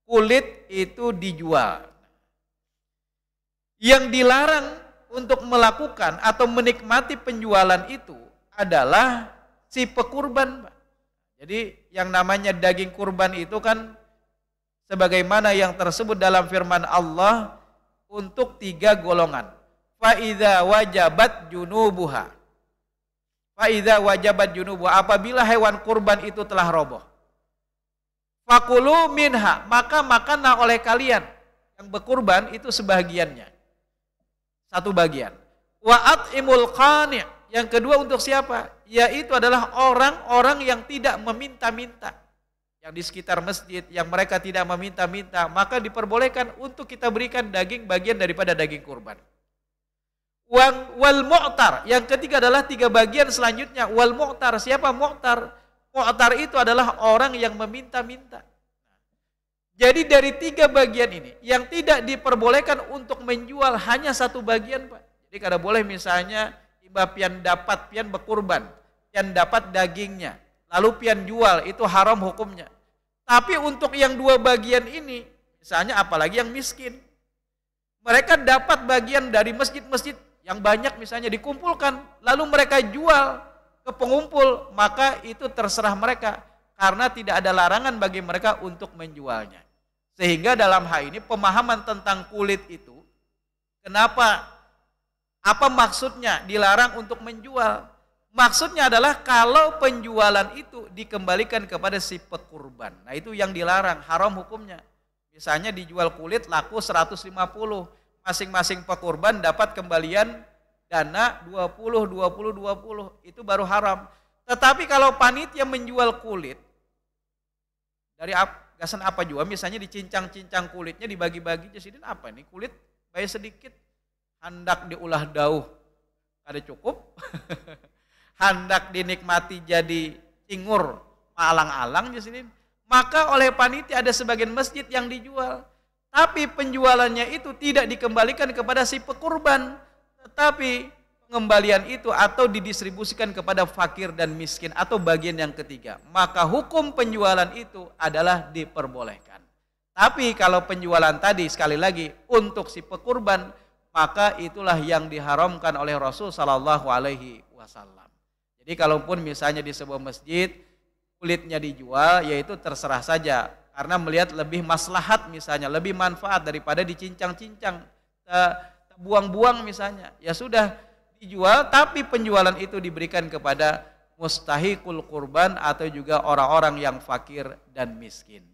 kulit itu dijual. Yang dilarang untuk melakukan atau menikmati penjualan itu adalah si pekurban. Jadi yang namanya daging kurban itu kan sebagaimana yang tersebut dalam firman Allah untuk 3 golongan. Fa idza wajabat junubuha. Fa idza wajabat junubuha, apabila hewan kurban itu telah roboh. Fakulu minha, maka makanlah oleh kalian yang berkurban itu sebagiannya. Satu bagian. Wa at'imul qani', yang kedua untuk siapa? Yaitu adalah orang-orang yang tidak meminta-minta. Yang di sekitar masjid, yang mereka tidak meminta-minta, maka diperbolehkan untuk kita berikan daging bagian daripada daging kurban. Wal mu'tar, yang ketiga adalah 3 bagian selanjutnya. Wal mu'tar, siapa mu'tar? Mu'tar itu adalah orang yang meminta-minta. Jadi dari 3 bagian ini, yang tidak diperbolehkan untuk menjual hanya 1 bagian, Pak. Jadi kada boleh misalnya tiba pian dapat, pian berkurban, pian dapat dagingnya, lalu pian jual, itu haram hukumnya. Tapi untuk yang 2 bagian ini, misalnya apalagi yang miskin, mereka dapat bagian dari masjid-masjid yang banyak misalnya dikumpulkan, lalu mereka jual ke pengumpul, maka itu terserah mereka, karena tidak ada larangan bagi mereka untuk menjualnya. Sehingga dalam hal ini pemahaman tentang kulit itu, kenapa, apa maksudnya dilarang untuk menjual? Maksudnya adalah kalau penjualan itu dikembalikan kepada si pekurban. Nah itu yang dilarang, haram hukumnya. Misalnya dijual kulit laku 150, masing-masing pekurban dapat kembalian dana 20, 20, 20, itu baru haram. Tetapi kalau panitia menjual kulit, dari gasan apa juga, misalnya dicincang-cincang kulitnya, dibagi-bagi, jadi apa nih kulit bayar sedikit, hendak diolah dauh, ada cukup, hendak dinikmati jadi cingur, alang-alang jadi, maka oleh panitia ada sebagian masjid yang dijual, tapi penjualannya itu tidak dikembalikan kepada si pekurban, tetapi pengembalian itu atau didistribusikan kepada fakir dan miskin atau bagian yang ketiga, maka hukum penjualan itu adalah diperbolehkan. Tapi kalau penjualan tadi sekali lagi untuk si pekurban, maka itulah yang diharamkan oleh Rasul Shallallahu Alaihi Wasallam. Jadi kalaupun misalnya di sebuah masjid kulitnya dijual, yaitu terserah saja, karena melihat lebih maslahat misalnya, lebih manfaat daripada dicincang-cincang, buang-buang misalnya, ya sudah dijual, tapi penjualan itu diberikan kepada mustahiqul kurban atau juga orang-orang yang fakir dan miskin.